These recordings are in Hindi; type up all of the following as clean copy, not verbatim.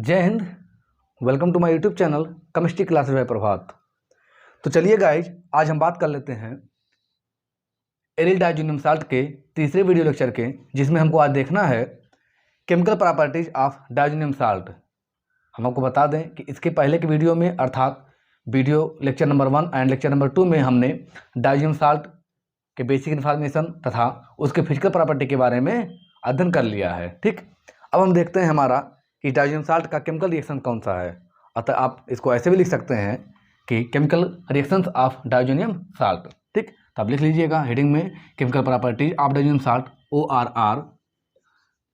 जय हिंद। Welcome to my YouTube channel chemistry classes by Prabhat. तो चलिए गाइज, आज हम बात कर लेते हैं एरिल डाइजोनियम साल्ट के तीसरे वीडियो लेक्चर के, जिसमें हमको आज देखना है chemical properties of diazonium salt. हम आपको बता दें कि इसके पहले के वीडियो में, अर्थात video lecture number 1 and lecture number 2 में हमने डाइजोनियम साल्ट के बेसिक इन्फॉर्मेशन तथा उसके फिजिकल प्रॉपर्टी के बारे में अध्ययन कर लिया है। ठीक, अब हम देखते हैं हमारा कि डाइजोनियम साल्ट का केमिकल रिएक्शन कौन सा है। अतः आप इसको ऐसे भी लिख सकते हैं कि chemical reactions of diazonium salt. ठीक, तो आप लिख लीजिएगा हेडिंग में chemical properties of diazonium salt, ORR,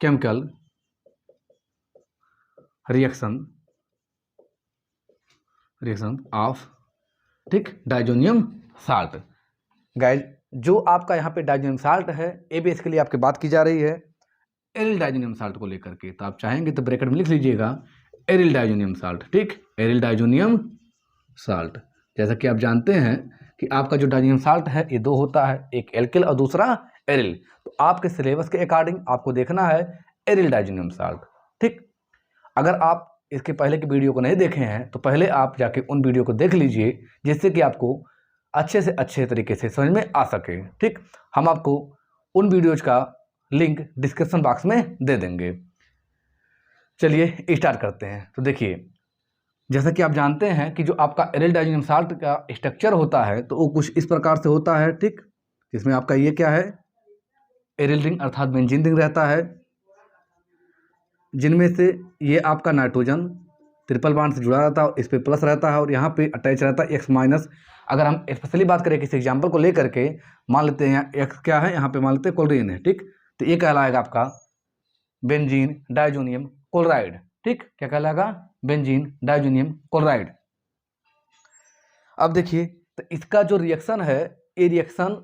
chemical reaction of, ठीक, डाइजोनियम साल्ट। गाइज, जो आपका यहाँ पे डाइजोनियम साल्ट है, ABS के लिए आपकी बात की जा रही है एरिल डाइजोनियम साल्ट को लेकर के। तो आप चाहेंगे तो ब्रैकेट में लिख लीजिएगा एरिल डाइजोनियम साल्ट। ठीक, एरिल डाइजोनियम साल्ट। जैसा कि आप जानते हैं कि आपका जो डाइजोनियम साल्ट है ये दो होता है, एक एल्किल और दूसरा एरिल। तो आपके सिलेबस के अकॉर्डिंग आपको देखना है एरिल डाइजोनियम साल्ट। ठीक, अगर आप इसके पहले के वीडियो को नहीं देखे हैं तो पहले आप जाके उन वीडियो को देख लीजिए, जिससे कि आपको अच्छे से अच्छे तरीके से समझ में आ सके। ठीक, हम आपको उन वीडियोज का लिंक डिस्क्रिप्शन बॉक्स में दे देंगे। चलिए स्टार्ट करते हैं। तो देखिए, जैसा कि आप जानते हैं कि जो आपका एरिल डाइजोनियम साल्ट का स्ट्रक्चर होता है तो वो कुछ इस प्रकार से होता है। ठीक, इसमें आपका ये क्या है, एरिल रिंग अर्थात बेंजीन रिंग रहता है, जिनमें से ये आपका नाइट्रोजन ट्रिपल बॉन्ड से जुड़ा रहता है, इस पे प्लस रहता है और यहाँ पे अटैच रहता है X-। अगर हम स्पेशली बात करें किसी एग्जाम्पल को लेकर के, मान लेते हैं X क्या है, यहाँ पे मान लेते हैं क्लोरीन है। ठीक, तो ये कहलाएगा आपका बेंजीन डाइजोनियम क्लोराइड। ठीक, क्या कहलाएगा, बेंजीन डाइजोनियम क्लोराइड। अब देखिए, तो इसका जो रिएक्शन है, ये रिएक्शन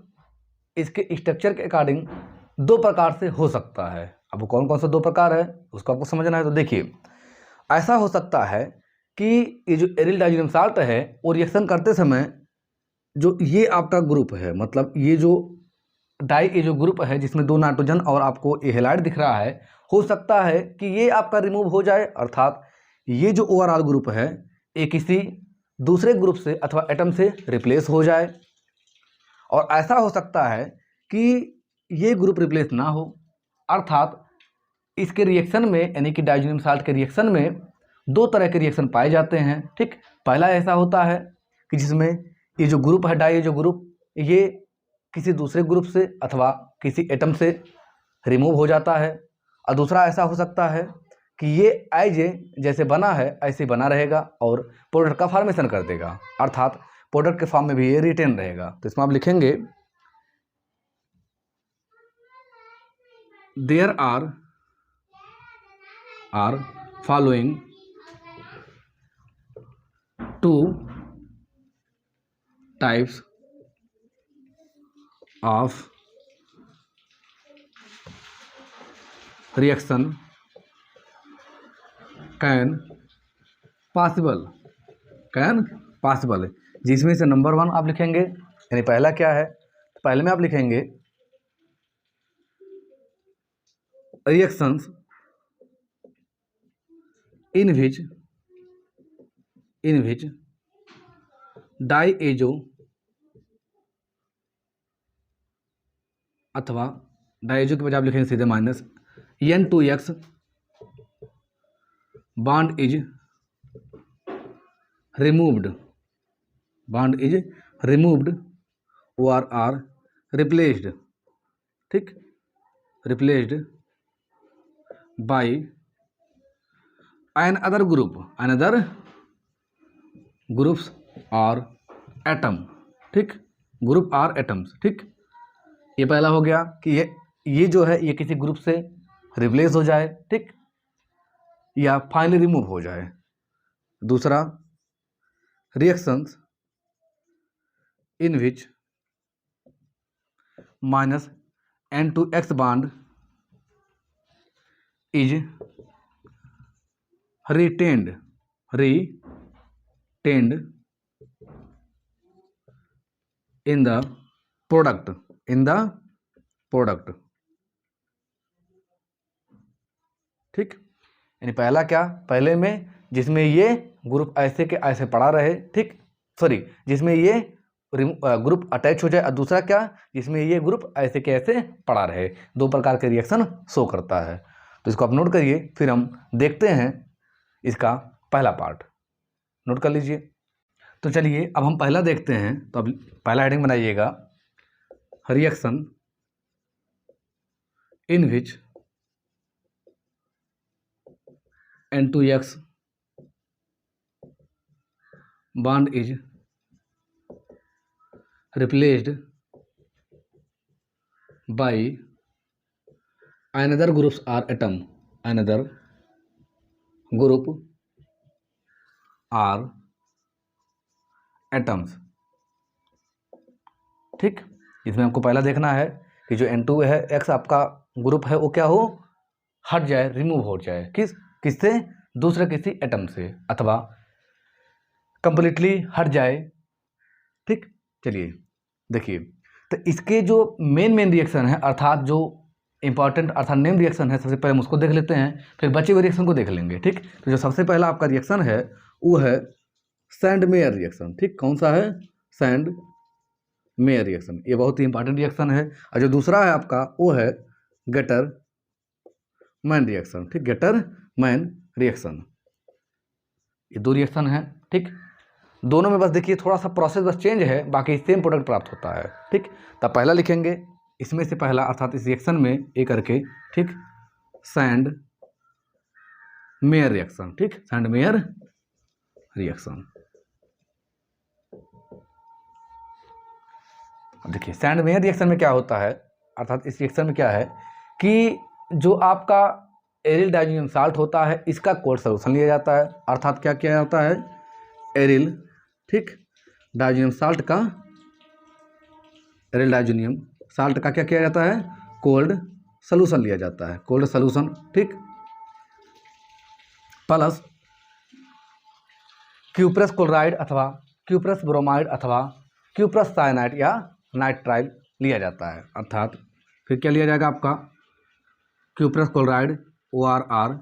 इसके स्ट्रक्चर के अकॉर्डिंग दो प्रकार से हो सकता है। अब वो कौन कौन सा दो प्रकार है उसको आपको समझना है। तो देखिए, ऐसा हो सकता है कि ये जो एरिल डाइजोनियम साल्ट है वो रिएक्शन करते समय जो ये आपका ग्रुप है, मतलब ये जो ग्रुप है जिसमें दो नाइट्रोजन और आपको ये हैलाइड दिख रहा है, हो सकता है कि ये आपका रिमूव हो जाए, अर्थात ये जो ओवरऑल ग्रुप है ये किसी दूसरे ग्रुप से अथवा एटम से रिप्लेस हो जाए। और ऐसा हो सकता है कि ये ग्रुप रिप्लेस ना हो, अर्थात इसके रिएक्शन में, यानी कि डाइजोनियम साल्ट के रिएक्शन में दो तरह के रिएक्शन पाए जाते हैं। ठीक, पहला ऐसा होता है कि जिसमें ये जो ग्रुप है, डाई जो ग्रुप, ये किसी दूसरे ग्रुप से अथवा किसी एटम से रिमूव हो जाता है। और दूसरा ऐसा हो सकता है कि ये एज जैसे बना है ऐसे बना रहेगा और प्रोडक्ट का फॉर्मेशन कर देगा, अर्थात प्रोडक्ट के फॉर्म में भी ये रिटेन रहेगा। तो इसमें आप लिखेंगे there are following two types of reaction can possible, जिसमें से नंबर 1 आप लिखेंगे, यानी पहला क्या है, तो पहले में आप लिखेंगे रिएक्शंस इन विच डाइएजो अथवा डाइएजो के बजाय आप लिखेंगे सीधे minus N2X bond is removed और आर रिप्लेस्ड। ठीक, रिप्लेस्ड बाय अनदर ग्रुप्स और एटम। ठीक, ग्रुप और एटम्स। ठीक, ये पहला हो गया कि ये जो है ये किसी ग्रुप से रिप्लेस हो जाए, ठीक, या फाइनली रिमूव हो जाए। दूसरा, reactions in which minus N2X bond is retained in the product ठीक, यानी पहला क्या, पहले में जिसमें ये ग्रुप ऐसे के ऐसे पड़ा रहे, ठीक, सॉरी, जिसमें ये ग्रुप अटैच हो जाए, और दूसरा क्या, जिसमें ये ग्रुप ऐसे के ऐसे पड़ा रहे। दो प्रकार के रिएक्शन शो करता है। तो इसको आप नोट करिए, फिर हम देखते हैं इसका पहला पार्ट। नोट कर लीजिए। तो चलिए अब हम पहला देखते हैं। तो अब पहला हेडिंग बनाइएगा, reaction in which N2X bond is replaced by another groups or atom, another group or atoms, ठीक। इसमें हमको पहला देखना है कि जो N2 है, X आपका ग्रुप है, वो क्या हो, हट जाए, रिमूव हो जाए, किससे, दूसरे किसी एटम से, अथवा कंप्लीटली हट जाए, ठीक। चलिए देखिए, तो इसके जो मेन रिएक्शन है, अर्थात जो इंपॉर्टेंट अर्थात नेम रिएक्शन है, सबसे पहले हम उसको देख लेते हैं, फिर बचे हुए रिएक्शन को देख लेंगे, ठीक। तो जो सबसे पहला आपका रिएक्शन है वो है सैंड मेयर रिएक्शन, ठीक। कौन सा है, सैंड मेयर रिएक्शन, ये बहुत ही इंपॉर्टेंट रिएक्शन है। और जो दूसरा है आपका वो है गेटर मैन रिएक्शन, ठीक, गेटर मैन रिएक्शन। ये दो रिएक्शन है, ठीक। दोनों में बस देखिए थोड़ा सा प्रोसेस बस चेंज है, बाकी सेम प्रोडक्ट प्राप्त होता है, ठीक। तब पहला लिखेंगे, इसमें से पहला अर्थात इस रिएक्शन में ए करके, ठीक, सैंड मेयर रिएक्शन, ठीक, सैंड मेयर रिएक्शन। अब देखिए सैंड मेयर रिएक्शन में क्या होता है, अर्थात इस रिएक्शन में क्या है कि जो आपका एरिल डाइज़ोनियम साल्ट होता है, इसका कोल्ड सॉल्यूशन लिया जाता है। अर्थात क्या किया जाता है, एरिल, ठीक, डाइज़ोनियम साल्ट का, एरिल डाइज़ोनियम साल्ट का क्या किया जाता है, कोल्ड सॉल्यूशन लिया जाता है, कोल्ड सॉल्यूशन, ठीक, प्लस क्यूप्रस क्लोराइड अथवा क्यूप्रस ब्रोमाइड अथवा क्यूप्रस साइनाइड या नाइट्राइल लिया जाता है। अर्थात फिर क्या लिया जाएगा आपका, cuprous chloride ORR,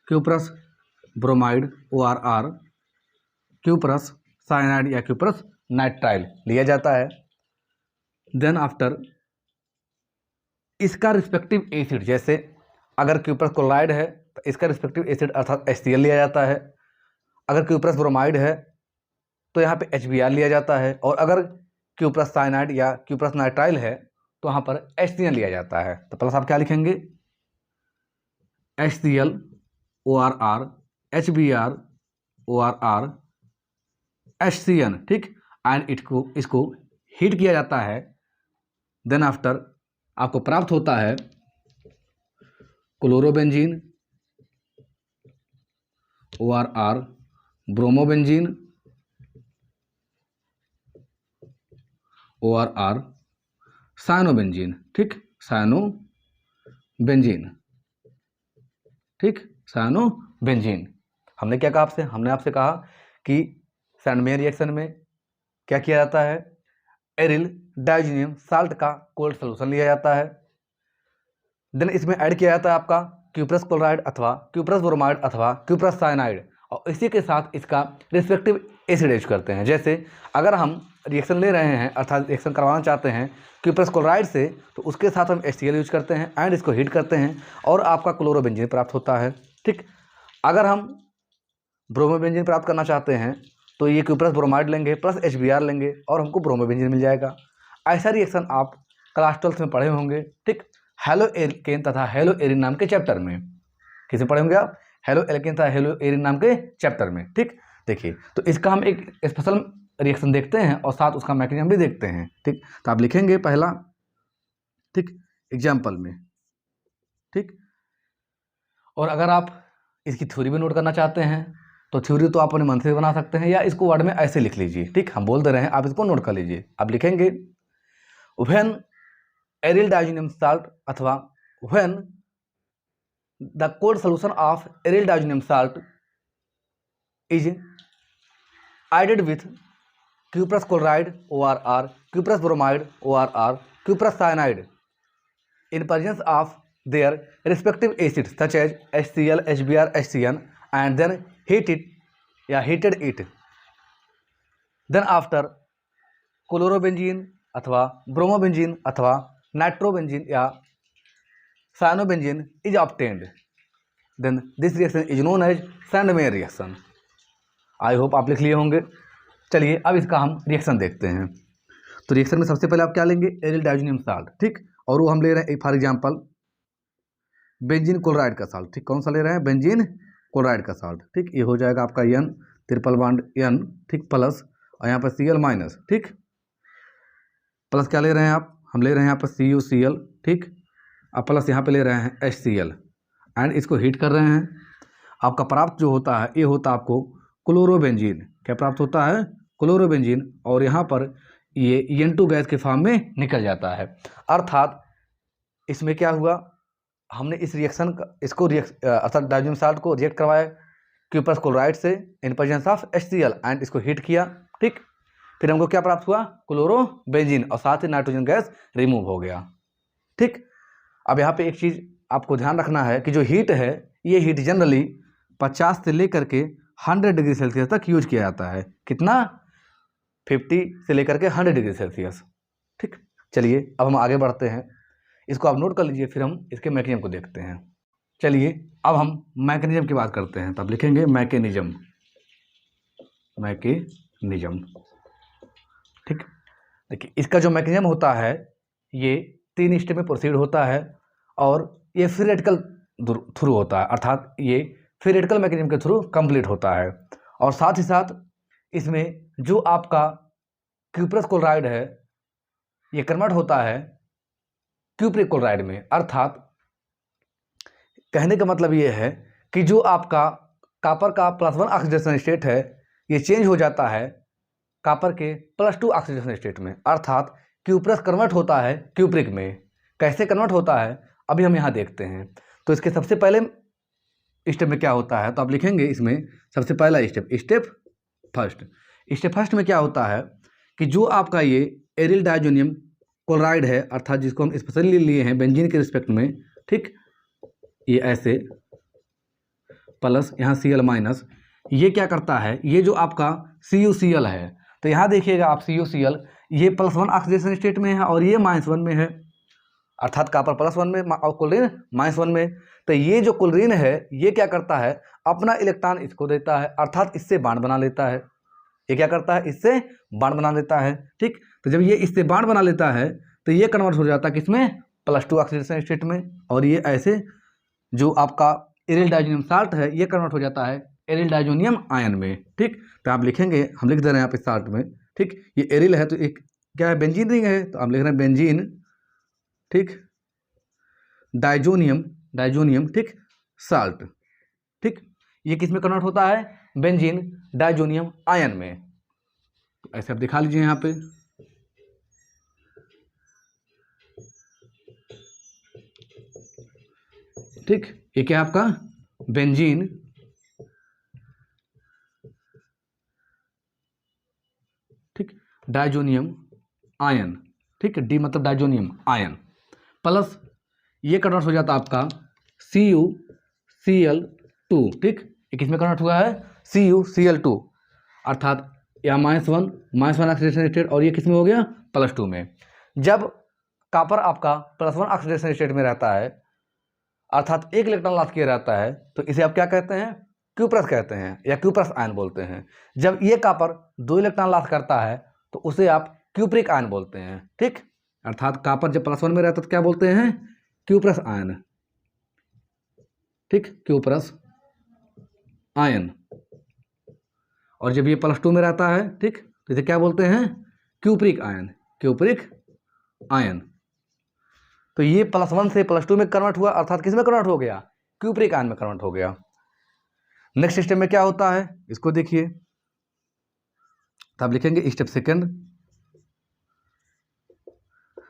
cuprous bromide ORR, cuprous cyanide या क्यूप्रस नाइट्राइल लिया जाता है। देन आफ्टर इसका रिस्पेक्टिव एसिड, जैसे अगर क्यूप्रस क्लोराइड है तो इसका रिस्पेक्टिव एसिड अर्थात HCl लिया जाता है। अगर क्यूप्रस ब्रोमाइड है तो यहाँ पे HBr लिया जाता है, और अगर क्यूप्रस साइनाइड या क्यूप्रस नाइट्राइल है तो वहाँ पर HCl लिया जाता है। तो प्लस आप क्या लिखेंगे, HCl ORR, HBr ORR, HCN, ठीक, एंड इसको हीट किया जाता है। देन आफ्टर आपको प्राप्त होता है chlorobenzene ORR, bromobenzene ORR, cyanobenzene, ठीक, साइनोबेंजीन, ठीक, साइनोबेंजीन। हमने क्या कहा आपसे, हमने आपसे कहा कि सैंड मेयर रिएक्शन में क्या किया जाता है, एरिल डाइज़ोनियम साल्ट का कोल्ड सॉल्यूशन लिया जाता है। देन इसमें ऐड किया जाता है आपका क्यूप्रस क्लोराइड अथवा क्यूप्रस ब्रोमाइड अथवा क्यूप्रस साइनाइड, और इसी के साथ इसका रिस्पेक्टिव एसिड यूज करते हैं। जैसे अगर हम रिएक्शन ले रहे हैं, अर्थात रिएक्शन करवाना चाहते हैं क्यूप्रस क्लोराइड से, तो उसके साथ हम HCl यूज करते हैं एंड इसको हीट करते हैं और आपका क्लोरोबेंजीन प्राप्त होता है, ठीक। अगर हम ब्रोमोबेंजीन प्राप्त करना चाहते हैं तो ये क्यूप्रस ब्रोमाइड लेंगे प्लस HBr लेंगे और हमको ब्रोमोबेंजीन मिल जाएगा। ऐसा रिएक्शन आप क्लास 12th में पढ़े होंगे, ठीक, हेलो एल्केन तथा हेलो एरिन नाम के चैप्टर में। किसे पढ़े होंगे आप, हेलो एल्केन तथा हेलो एरिन नाम के चैप्टर में, ठीक। देखिए तो इसका हम एक स्पेशल रिएक्शन देखते हैं और साथ उसका मैकेनिज्म भी देखते हैं, ठीक। तो आप लिखेंगे पहला, ठीक, एग्जाम्पल में, ठीक। और अगर आप इसकी थ्योरी भी नोट करना चाहते हैं तो थ्योरी तो आप अपने मन से बना सकते हैं, या इसको वर्ड में ऐसे लिख लीजिए, ठीक, हम बोल दे रहे हैं, आप इसको नोट कर लीजिए। आप लिखेंगे व्हेन एरिल डाइज़ोनियम साल्ट अथवा when the cold solution of aryl diazonium salt is added with cuprous chloride ORR, cuprous bromide ORR, cuprous cyanide in presence of their respective acids such as HCl, HBr, HCN and then heated it. Then after chlorobenzene अथवा ब्रोमोबेंजीन अथवा नाइट्रोबेंजीन या cyanobenzene is obtained, then this reaction is known as Sandmeyer reaction. I hope आप लिख लिए होंगे। चलिए अब इसका हम रिएक्शन देखते हैं। तो रिएक्शन में सबसे पहले आप क्या लेंगे, एरिल डाइजोनियम साल्ट, ठीक, और वो हम ले रहे हैं फॉर एग्जांपल बेंजीन क्लोराइड का साल्ट, ठीक, कौन सा ले रहे हैं, बेंजीन क्लोराइड का साल्ट, ठीक, ये हो जाएगा आपका N ट्रिपल बॉन्ड N, ठीक, प्लस और यहाँ पर Cl माइनस, ठीक, प्लस क्या ले रहे हैं आप, हम ले रहे हैं यहाँ पर CuCl, ठीक, अब प्लस यहाँ पे ले रहे हैं HCl एंड इसको हीट कर रहे हैं। आपका प्राप्त जो होता है ये होता है आपको क्लोरोबेंजीन, क्या प्राप्त होता है, क्लोरोबेंजीन, और यहाँ पर ये N2 गैस के फॉर्म में निकल जाता है। अर्थात इसमें क्या हुआ, हमने इस रिएक्शन का इसको अर्थात डाइजोनियम साल्ट को रिएक्ट करवाया क्यूप्रस क्लोराइड से in presence of HCl and इसको हीट किया, ठीक, फिर हमको क्या प्राप्त हुआ, क्लोरोबेंजीन, और साथ ही नाइट्रोजन गैस रिमूव हो गया, ठीक। अब यहाँ पे एक चीज़ आपको ध्यान रखना है कि जो हीट है ये हीट जनरली 50 से लेकर के 100 डिग्री सेल्सियस तक यूज किया जाता है। कितना, 50 से लेकर के 100 डिग्री सेल्सियस, ठीक। चलिए अब हम आगे बढ़ते हैं, इसको आप नोट कर लीजिए, फिर हम इसके मैकेनिज्म को देखते हैं। चलिए अब हम मैकेनिज्म की बात करते हैं, तब लिखेंगे मैकेनिज्म, ठीक। देखिए इसका जो मैकेनिज्म होता है ये 3 स्टेप में प्रोसीड होता है और ये फ्री रेडिकल थ्रू होता है, अर्थात ये फ्री रेडिकल मैकेनिज्म के थ्रू कंप्लीट होता है। और साथ ही साथ इसमें जो आपका क्यूप्रस क्लोराइड है ये कन्वर्ट होता है क्यूप्रिक क्लोराइड में, अर्थात कहने का मतलब ये है कि जो आपका कॉपर का +1 ऑक्सीडेशन स्टेट है ये चेंज हो जाता है कॉपर के +2 ऑक्सीडेशन स्टेट में, अर्थात क्यूप्रस कन्वर्ट होता है क्यूप्रिक में। कैसे कन्वर्ट होता है अभी हम यहाँ देखते हैं। तो इसके सबसे पहले स्टेप में क्या होता है, तो आप लिखेंगे इसमें सबसे पहला स्टेप फर्स्ट में क्या होता है कि जो आपका ये एरिल डाइजोनियम क्लोराइड है, अर्थात जिसको हम स्पेशली लिए हैं बेंजीन के रिस्पेक्ट में, ठीक, ये ऐसे प्लस यहाँ Cl माइनस, ये क्या करता है, ये जो आपका CuCl है, तो यहाँ देखिएगा आप CuCl ये +1 ऑक्सीडेशन स्टेट में है और ये -1 में है, अर्थात कॉपर +1 में और क्लोरीन -1 में। तो ये जो क्लोरीन है ये क्या करता है, अपना इलेक्ट्रॉन इसको देता है, अर्थात इससे बॉन्ड बना लेता है। ये क्या करता है, इससे बॉन्ड बना लेता है, ठीक। तो जब ये इससे बॉन्ड बना लेता है तो ये कन्वर्ट हो जाता है किसमें, +2 ऑक्सीडेशन स्टेट में, और ये ऐसे जो आपका एरिल डाइजोनियम साल्ट है ये कन्वर्ट हो जाता है एरिल डाइजोनियम आयन में, ठीक। तो आप लिखेंगे, हम लिख दे रहे हैं यहाँ पे साल्ट में, ठीक, ये एरिल है तो एक क्या है, बेंजीन रिंग है, तो हम लिख रहे हैं बेंजीन, ठीक, डाइजोनियम, ठीक, साल्ट, ठीक, ये किस में कन्वर्ट होता है, बेंजीन डाइजोनियम आयन में। ऐसे आप दिखा लीजिए यहाँ पे, ठीक, ये क्या आपका बेंजीन, ठीक, डाइजोनियम आयन, ठीक, डी मतलब डाइजोनियम आयन, प्लस ये कन्वर्ट हो जाता है आपका CuCl2, ठीक, ये किस में कन्वर्ट हुआ है, CuCl2, अर्थात या -1 ऑक्सीडेशन स्टेट, और ये किस में हो गया, +2 में। जब कॉपर आपका +1 ऑक्सीडेशन स्टेट में रहता है, अर्थात एक इलेक्ट्रॉन लॉस किया रहता है, तो इसे आप क्या कहते हैं, क्यूप्रस कहते हैं या क्यूप्रस आयन बोलते हैं। जब ये कॉपर 2 इलेक्ट्रॉन लॉस करता है तो उसे आप क्यूप्रिक आयन बोलते हैं, ठीक, अर्थात कॉपर जब +1 में रहता है तो क्या बोलते हैं, क्यूप्रस आयन, ठीक, क्यूप्रस आयन, और जब ये +2 में रहता है, ठीक, तो इसे क्या बोलते हैं, क्यूप्रिक आयन। तो ये +1 से +2 में कन्वर्ट हुआ, अर्थात किस में कन्वर्ट हो गया, क्यूप्रिक आयन में कन्वर्ट हो गया। नेक्स्ट स्टेप में क्या होता है इसको देखिए, तो आप लिखेंगे स्टेप सेकंड।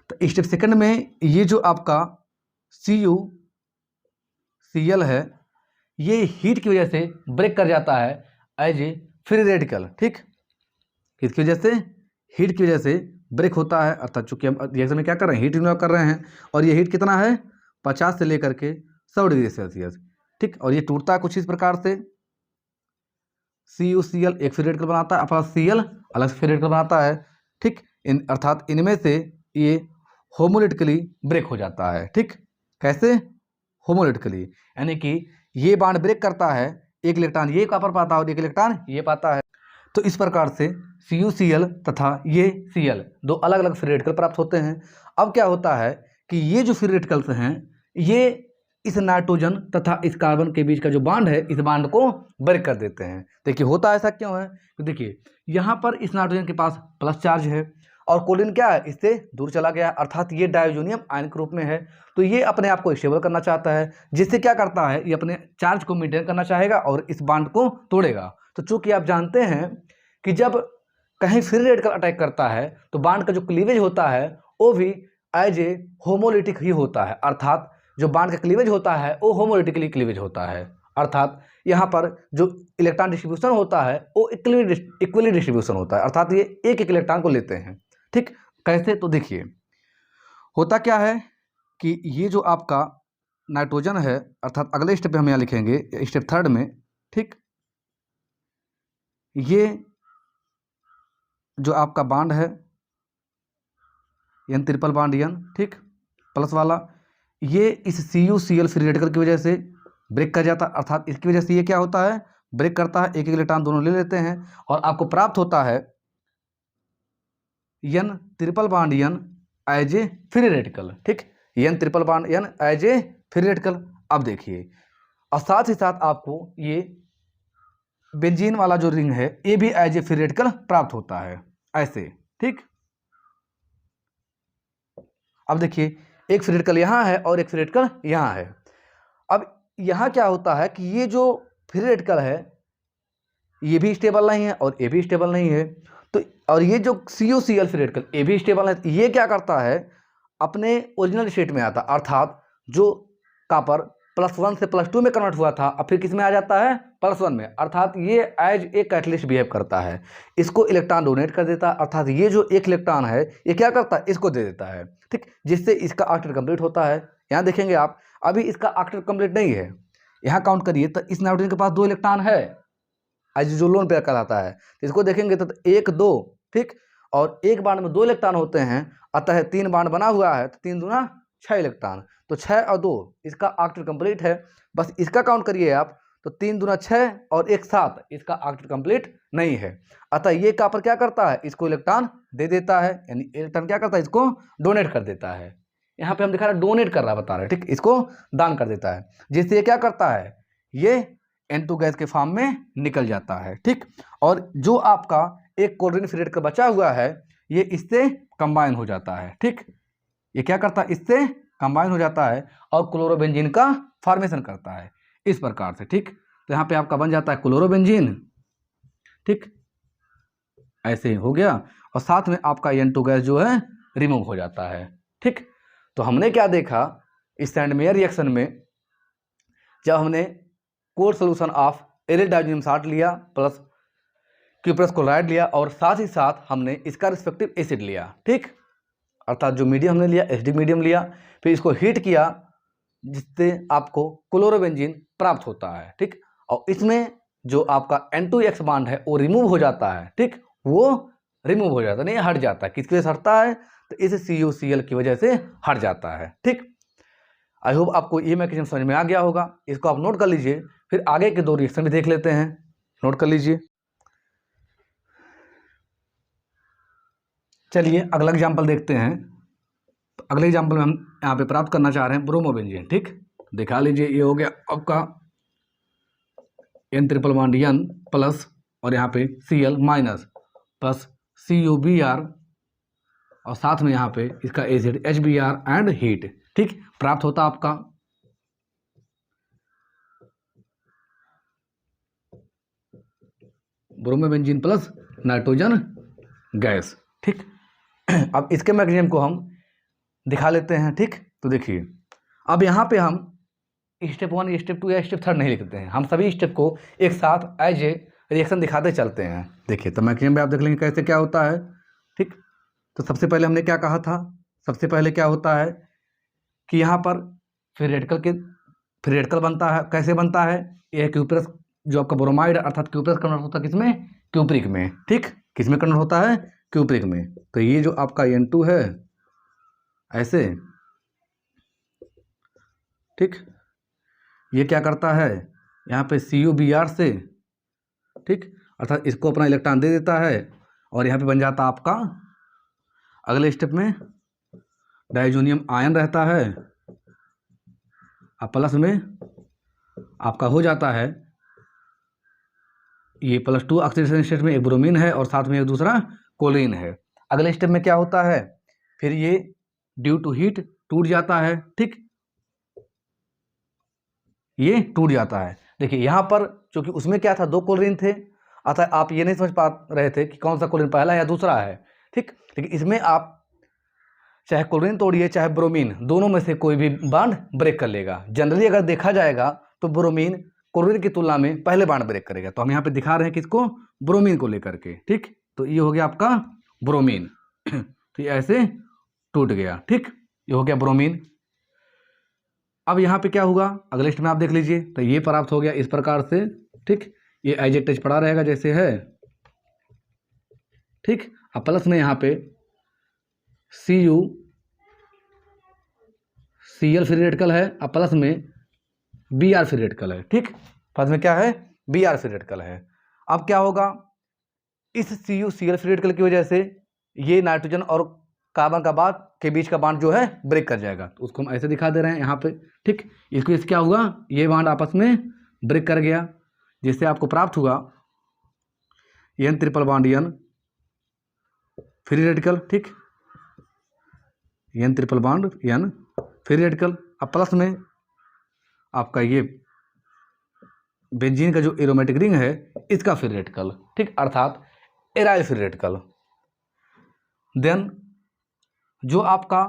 तो स्टेप सेकंड में ये जो आपका CuCl है ये हीट की वजह से ब्रेक कर जाता है एज ए फ्री रेडिकल, ठीक, किसकी वजह से, हीट की वजह से ब्रेक होता है, अर्थात चूंकि हम रिएक्शन में क्या कर रहे हैं, हीट इन्वॉल्व कर रहे हैं, और ये हीट कितना है 50 से लेकर के 100 डिग्री सेल्सियस, ठीक। और ये टूटता है कुछ इस प्रकार से, CuCl एक फ्री रेडिकल बनाता है, अपना Cl अलग से फ्री रेडिकल बनाता है, ठीक। अर्थात इनमें से ये होमोलिटिकली ब्रेक हो जाता है, ठीक। कैसे? होमोलिटिकली, यानी कि ये बॉन्ड ब्रेक करता है, एक इलेक्ट्रॉन ये कहाँ पर पाता है और एक इलेक्ट्रॉन ये पाता है। तो इस प्रकार से CuCl तथा ये Cl दो अलग अलग फ्री रेडिकल प्राप्त होते हैं। अब क्या होता है कि ये जो फ्री रेडिकल्स हैं ये इस नाइट्रोजन तथा इस कार्बन के बीच का जो बॉन्ड है इस बॉन्ड को ब्रेक कर देते हैं। देखिए होता ऐसा क्यों है? तो देखिए यहाँ पर इस नाइट्रोजन के पास प्लस चार्ज है और क्लोरीन क्या है, इससे दूर चला गया, अर्थात ये डायोजोनियम आयन के रूप में है। तो ये अपने आप को स्टेबल करना चाहता है, जिससे क्या करता है, ये अपने चार्ज को मेंटेन करना चाहेगा और इस बॉन्ड को तोड़ेगा। तो चूंकि आप जानते हैं कि जब कहीं फ्री रेडिकल अटैक करता है तो बॉन्ड का जो क्लीवेज होता है वो भी एज ए होमोलिटिक ही होता है, अर्थात जो बॉन्ड का क्लीवेज होता है वो होमोलिटिकली क्लीवेज होता है, अर्थात यहाँ पर जो इलेक्ट्रॉन डिस्ट्रीब्यूशन होता है वो इक्वली डिस्ट्रीब्यूशन होता है, अर्थात ये एक एक इलेक्ट्रॉन को लेते हैं, ठीक। कैसे? तो देखिए होता क्या है कि ये जो आपका नाइट्रोजन है, अर्थात अगले स्टेप पे हम यहाँ लिखेंगे स्टेप 3 में, ठीक। ये जो आपका बॉन्ड है N ट्रिपल बॉन्ड N, ठीक, प्लस वाला, ये इस CuCl फ्री रेडिकल की वजह से ब्रेक कर जाता है, अर्थात इसकी वजह से ये क्या होता है, ब्रेक करता है, एक एक इलेक्ट्रॉन दोनों ले लेते हैं और आपको प्राप्त होता है N triple bond N as a free radical, ठीक। N triple bond N as a free radical. अब देखिए और साथ ही साथ आपको ये बेंजीन वाला जो रिंग है ये भी एज ए फ्री रेडिकल प्राप्त होता है, ऐसे, ठीक। अब देखिए एक फ्री रेडिकल यहाँ है और एक फ्री रेडिकल यहाँ है। अब यहाँ क्या होता है कि ये जो फ्री रेडिकल है ये भी स्टेबल नहीं है और ये भी स्टेबल नहीं है, तो और ये जो CuCl फ्री रेडिकल ये भी स्टेबल है, तो ये क्या करता है, अपने ओरिजिनल स्टेट में आता, अर्थात जो कॉपर +1 से +2 में कन्वर्ट हुआ था अब फिर किस में आ जाता है, +1 में, अर्थात ये एज ए कैटलिस्ट बिहेव करता है, इसको इलेक्ट्रॉन डोनेट कर देता है, अर्थात ये जो एक इलेक्ट्रॉन है ये क्या करता है, इसको दे देता है, ठीक, जिससे इसका ऑक्टेट कंप्लीट होता है। यहाँ देखेंगे आप अभी इसका ऑक्टेट कंप्लीट नहीं है, यहाँ काउंट करिए तो इस नाइट्रोजन के पास 2 इलेक्ट्रॉन है एज जो लोन पेयर कहलाता है, तो इसको देखेंगे तो 1 2, ठीक, और एक बांड में 2 इलेक्ट्रॉन होते हैं, अतः 3 बांड बना हुआ है तो 3 दूना 6 इलेक्ट्रॉन, तो 6 और 2 इसका ऑक्टेट कंप्लीट है। बस इसका काउंट करिए आप तो 3 दूना 6 और 1 7, इसका ऑक्टेट कंप्लीट नहीं है, अतः ये कॉपर क्या करता है, इसको इलेक्ट्रॉन दे देता है, यानी इलेक्ट्रॉन क्या करता है, इसको डोनेट कर देता है। यहाँ पे हम दिखा रहे हैं डोनेट कर रहा है, बता रहे हैं, ठीक, इसको दान कर देता है, जिससे ये क्या करता है, ये N2 गैस के फॉर्म में निकल जाता है, ठीक। और जो आपका एक क्लोरीन फ्री रेडिकल बचा हुआ है ये इससे कंबाइन हो जाता है, ठीक, ये क्या करता है, इससे कंबाइन हो जाता है और क्लोरोबेंजीन का फॉर्मेशन करता है इस प्रकार से, ठीक। तो यहाँ पे आपका बन जाता है क्लोरोबेंजीन, ठीक, ऐसे ही हो गया और साथ में आपका N2 गैस जो है रिमूव हो जाता है, ठीक। तो हमने क्या देखा इस सैंडमेयर रिएक्शन में, जब हमने core solution of aryl diazonium salt लिया प्लस क्यूप्रस क्लोराइड लिया और साथ ही साथ हमने इसका रिस्पेक्टिव एसिड लिया, ठीक, अर्थात जो मीडियम हमने लिया एसिडिक मीडियम लिया, फिर इसको हीट किया जिससे आपको क्लोरोबेंजीन प्राप्त होता है, ठीक। और इसमें जो आपका N2X बॉन्ड है वो रिमूव हो जाता है, ठीक, वो रिमूव हो जाता है, नहीं हट जाता है, किसकी वजह से हटता है, तो इस CuCl की वजह से हट जाता है, ठीक। आई होप आपको ये मैकेनिज्म समझ में आ गया होगा, इसको आप नोट कर लीजिए, फिर आगे के 2 रिएक्शन भी देख लेते हैं, नोट कर लीजिए। चलिए अगला एग्जाम्पल देखते हैं। तो अगले एग्जाम्पल में हम यहाँ पे प्राप्त करना चाह रहे हैं ब्रोमोबेंजीन, ठीक, दिखा लीजिए, ये हो गया आपका N triple bond N plus और यहाँ पे Cl माइनस प्लस CuBr और साथ में यहाँ पे इसका एसिड HBr एंड हीट, ठीक, प्राप्त होता आपका ब्रोमोबेंजीन प्लस नाइट्रोजन गैस, ठीक। अब इसके मैकेनिज्म को हम दिखा लेते हैं, ठीक। तो देखिए अब यहाँ पे हम स्टेप 1 स्टेप 2 या स्टेप 3 नहीं लिखते हैं, हम सभी स्टेप को एक साथ एज ए रिएक्शन दिखाते चलते हैं। देखिए तो मैकेनिज्म में आप देख लेंगे कैसे क्या होता है, ठीक। तो सबसे पहले हमने क्या कहा था, सबसे पहले क्या होता है कि यहाँ पर फ्री रेडिकल बनता है, कैसे बनता है, ये क्यूप्रस जो आपका ब्रोमाइड अर्थात क्यूप्रस कन्वर्ट होता है किसमें, क्यूप्रिक में, ठीक, किसमें कन्वर्ट होता है, क्यूप्रिक में। तो ये जो आपका N2 है ऐसे, ठीक, ये क्या करता है यहाँ पे CuBr से, ठीक, अर्थात इसको अपना इलेक्ट्रॉन दे देता है और यहाँ पे बन जाता आपका अगले स्टेप में डायजोनियम आयन रहता है, अब प्लस में आपका हो जाता है ये +2 ऑक्सीडेशन स्टेट में एक ब्रोमीन है और साथ में एक दूसरा क्लोरीन है। अगले स्टेप में क्या होता है, फिर ये ड्यू टू हीट टूट जाता है, ठीक, ये टूट जाता है। देखिए यहाँ पर चूंकि उसमें क्या था, 2 क्लोरीन थे, अतः आप ये नहीं समझ पा रहे थे कि कौन सा क्लोरीन पहला या दूसरा है, ठीक, लेकिन इसमें आप चाहे क्लोरीन तोड़िए चाहे ब्रोमीन, दोनों में से कोई भी बॉन्ड ब्रेक कर लेगा। जनरली अगर देखा जाएगा तो ब्रोमीन क्लोरीन की तुलना में पहले बॉन्ड ब्रेक करेगा। तो हम यहाँ पे दिखा रहे हैं किसको, ब्रोमीन को लेकर के, ठीक, तो ये हो गया आपका ब्रोमीन तो ये ऐसे टूट गया, ठीक, ये हो गया ब्रोमीन। अब यहाँ पे क्या हुआ अगले स्टेप में आप देख लीजिए, तो ये प्राप्त हो गया इस प्रकार से, ठीक, ये एज इट इज पड़ा रहेगा जैसे है, ठीक, अब प्लस में यहाँ पे CuCl फ्री रेडिकल है, अब प्लस में Br फ्री रेडिकल है, ठीक, प्लस में क्या है, Br फ्री रेडिकल है। अब क्या होगा, इस CuCl फ्री रेडिकल की वजह से ये नाइट्रोजन और कार्बन का बात के बीच का बॉन्ड जो है ब्रेक कर जाएगा, तो उसको हम ऐसे दिखा दे रहे हैं यहाँ पे, ठीक, इसकी वजह से क्या हुआ, ये बॉन्ड आपस में ब्रेक कर गया, जिससे आपको प्राप्त हुआ N triple bond N free radical, ठीक, N triple bond N free radical. अब प्लस में आपका ये बेंजीन का जो एरोमेटिक रिंग है इसका फ्री रेडिकल, ठीक, अर्थात एराइल फ्री रेडिकल। देन जो आपका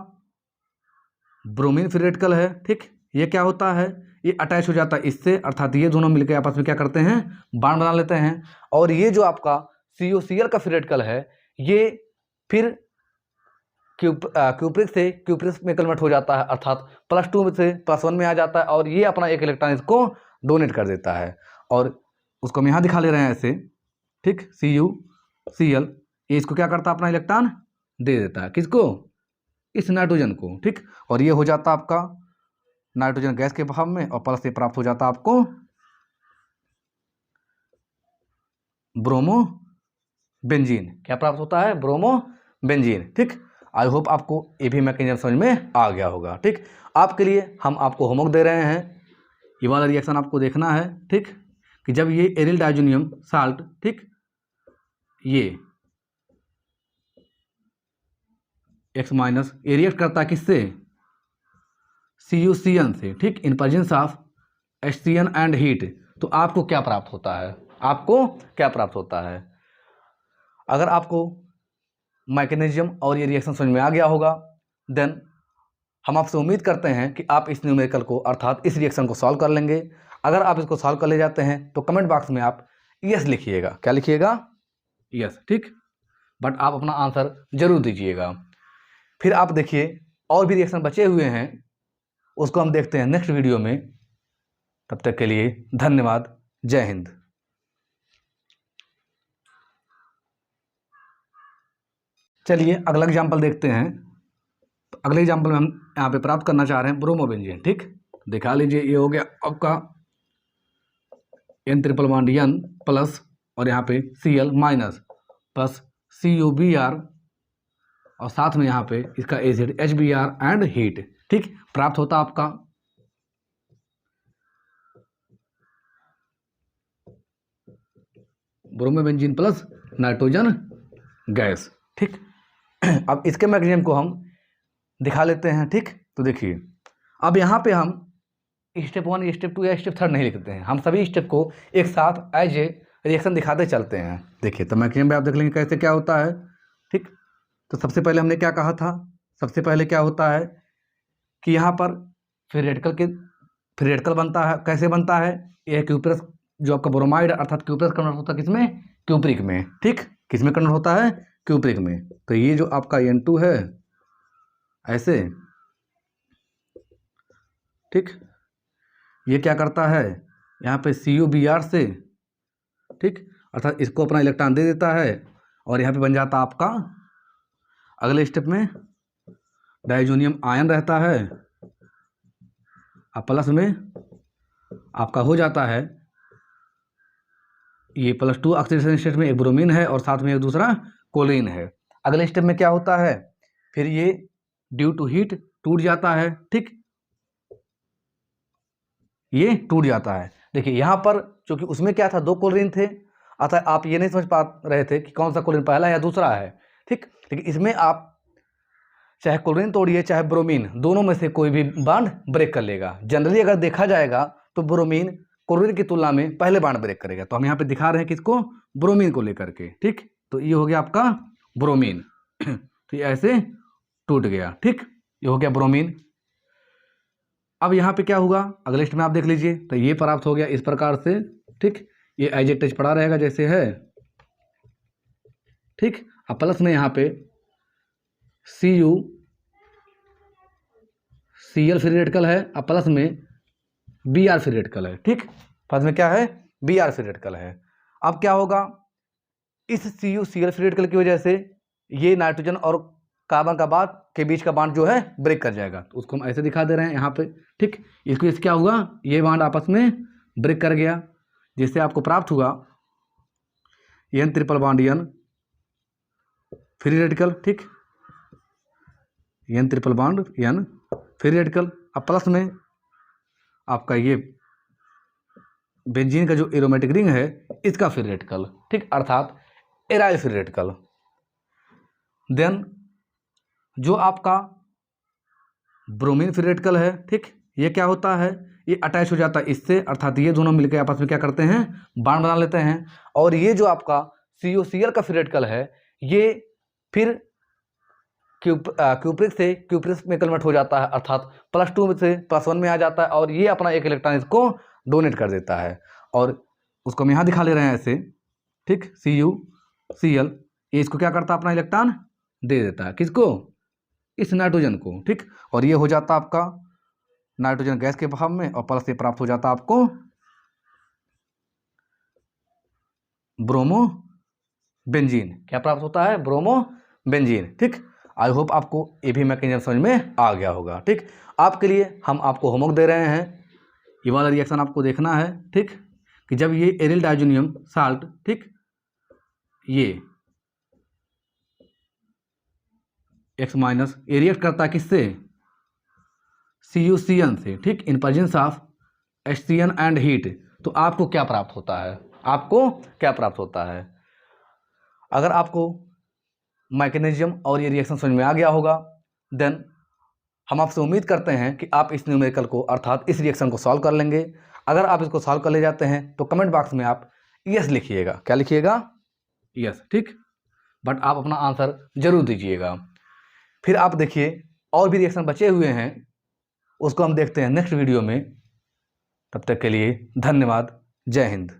ब्रोमीन फ्री रेडिकल है, ठीक, ये क्या होता है, ये अटैच हो जाता है इससे, अर्थात ये दोनों मिलकर आपस में क्या करते हैं, बॉन्ड बना लेते हैं। और ये जो आपका CuCl का फ्री रेडिकल है ये फिर क्यूप्रिक से क्यूप्रिक में कन्वर्ट हो जाता है, अर्थात +2 से +1 में आ जाता है और ये अपना एक इलेक्ट्रॉन इसको डोनेट कर देता है और उसको हम यहाँ दिखा ले रहे हैं ऐसे, ठीक, CuCl ये इसको क्या करता है, अपना इलेक्ट्रॉन दे देता है, किसको, इस नाइट्रोजन को, ठीक, और ये हो जाता आपका नाइट्रोजन गैस के भाव में और प्लस से प्राप्त हो जाता आपको ब्रोमो बेंजीन, क्या प्राप्त होता है, ब्रोमो बेंजीन, ठीक। आई होप आपको ये भी मैकेनिज्म समझ में आ गया होगा, ठीक। आपके लिए हम आपको होमवर्क दे रहे हैं, ये वाला रिएक्शन आपको देखना है, ठीक, कि जब ये एरिल डायजोनियम साल्ट, ठीक, ये X- ये रिएक्ट करता है किससे, CuCN से, ठीक, in presence of HCN and heat, तो आपको क्या प्राप्त होता है, आपको क्या प्राप्त होता है। अगर आपको मैकेनिज्म और ये रिएक्शन समझ में आ गया होगा देन हम आपसे उम्मीद करते हैं कि आप इस न्यूमेरिकल को अर्थात इस रिएक्शन को सॉल्व कर लेंगे। अगर आप इसको सॉल्व कर ले जाते हैं तो कमेंट बॉक्स में आप यस लिखिएगा, क्या लिखिएगा, यस, ठीक, बट आप अपना आंसर जरूर दीजिएगा। फिर आप देखिए और भी रिएक्शन बचे हुए हैं, उसको हम देखते हैं नेक्स्ट वीडियो में। तब तक के लिए धन्यवाद, जय हिंद। चलिए अगला एग्जाम्पल देखते हैं। तो अगले एग्जाम्पल में हम यहाँ पे प्राप्त करना चाह रहे हैं ब्रोमोबेंजीन, ठीक, दिखा लीजिए, ये हो गया आपका N triple bond N plus और यहाँ पे Cl माइनस प्लस CuBr और साथ में यहाँ पे इसका एसिड HBr एंड हीट, ठीक, प्राप्त होता आपका ब्रोमोबेंजीन प्लस नाइट्रोजन गैस, ठीक। अब इसके मैकेनिज्म को हम दिखा लेते हैं, ठीक। तो देखिए अब यहाँ पे हम स्टेप 1 स्टेप 2 या स्टेप 3 नहीं लिखते हैं, हम सभी स्टेप को एक साथ एज ए रिएक्शन दिखाते चलते हैं। देखिए तो मैकेनिज्म में आप देख लेंगे कैसे क्या होता है, ठीक। तो सबसे पहले हमने क्या कहा था, सबसे पहले क्या होता है कि यहाँ पर फ्री रेडिकल बनता है, कैसे बनता है, यह क्यूप्रस जो आपका ब्रोमाइड अर्थात क्यूप्रस कन्वर्ट होता है किसमें, क्यूप्रिक में, ठीक, किसमें कन्वर्ट होता है, क्यूप्रिक में। तो ये जो आपका N2 है ऐसे, ठीक। ये क्या करता है, यहाँ पे CuBr से, ठीक, अर्थात इसको अपना इलेक्ट्रॉन दे देता है और यहाँ पे बन जाता आपका, अगले स्टेप में डायजोनियम आयन रहता है और प्लस में आपका हो जाता है ये +2 ऑक्सीडेशन स्टेट में एक ब्रोमीन है और साथ में एक दूसरा क्लोरीन है। अगले स्टेप में क्या होता है, फिर ये ड्यू टू हीट टूट जाता है, ठीक, ये टूट जाता है। देखिए यहाँ पर चूंकि उसमें क्या था, 2 क्लोरीन थे, अतः आप ये नहीं समझ पा रहे थे कि कौन सा क्लोरीन पहला या दूसरा है, ठीक। लेकिन इसमें आप चाहे क्लोरीन तोड़िए चाहे ब्रोमीन, दोनों में से कोई भी बॉन्ड ब्रेक कर लेगा। जनरली अगर देखा जाएगा तो ब्रोमीन क्लोरीन की तुलना में पहले बॉन्ड ब्रेक करेगा। तो हम यहाँ पे दिखा रहे हैं किसको, ब्रोमीन को लेकर के, ठीक। तो ये हो गया आपका ब्रोमीन तो ये ऐसे टूट गया, ठीक, ये हो गया ब्रोमीन। अब यहाँ पे क्या होगा, अगले स्टेप में आप देख लीजिए। तो ये प्राप्त हो गया इस प्रकार से, ठीक, ये एज इट इज पड़ा रहेगा जैसे है, ठीक। अब प्लस में यहाँ पे CuCl फ्री रेडिकल है, अब प्लस में Br फ्री रेडिकल है, ठीक। प्लस में क्या है, Br फ्री रेडिकल है। अब क्या होगा, इस CuCl फ्री रेडिकल की वजह से ये नाइट्रोजन और कार्बन का बाद के बीच का बॉन्ड जो है ब्रेक कर जाएगा। तो उसको हम ऐसे दिखा दे रहे हैं यहाँ पे, ठीक। इसको इससे क्या हुआ, ये बॉन्ड आपस में ब्रेक कर गया, जिससे आपको प्राप्त हुआ N triple bond N free radical, ठीक, N triple bond N free radical. अब प्लस में आपका ये बेंजीन का जो एरोमेटिक रिंग है इसका फ्री रेडिकल, ठीक, अर्थात एराइल फ्री रेडिकल। देन जो आपका ब्रोमीन फ्री रेडिकल है, ठीक, ये क्या होता है, ये अटैच हो जाता है इससे, अर्थात ये दोनों मिलकर आपस में क्या करते हैं, बॉन्ड बना लेते हैं। और ये जो आपका CuCl का फ्री रेडिकल है ये फिर क्यूप्रिक से क्यूप्रिक में कन्वर्ट हो जाता है, अर्थात +2 से +1 में आ जाता है और ये अपना एक इलेक्ट्रॉन इसको डोनेट कर देता है। और उसको हम यहाँ दिखा ले रहे हैं ऐसे, ठीक, CuCl, ये इसको क्या करता है, अपना इलेक्ट्रॉन दे देता है, किसको, इस नाइट्रोजन को, ठीक। और ये हो जाता आपका नाइट्रोजन गैस के फॉर्म में और प्लस से प्राप्त हो जाता आपको ब्रोमो बेंजीन। क्या प्राप्त होता है, ब्रोमो बेंजीन, ठीक। आई होप आपको ये भी मैकेनिज्म समझ में आ गया होगा, ठीक। आपके लिए हम आपको होमवर्क दे रहे हैं, ये वाला रिएक्शन आपको देखना है, ठीक, कि जब ये एरिल डायजोनियम साल्ट, ठीक, ये X- ये रिएक्ट करता है किससे, CuCl से, ठीक, in presence of HCN and heat, तो आपको क्या प्राप्त होता है, आपको क्या प्राप्त होता है। अगर आपको मैकेनिज्म और ये रिएक्शन समझ में आ गया होगा, देन हम आपसे उम्मीद करते हैं कि आप इस न्यूमेरिकल को अर्थात इस रिएक्शन को सॉल्व कर लेंगे। अगर आप इसको सॉल्व कर ले जाते हैं तो कमेंट बॉक्स में आप यस लिखिएगा, क्या लिखिएगा, यस, ठीक, बट आप अपना आंसर जरूर दीजिएगा। फिर आप देखिए और भी रिएक्शन बचे हुए हैं, उसको हम देखते हैं नेक्स्ट वीडियो में। तब तक के लिए धन्यवाद, जय हिंद।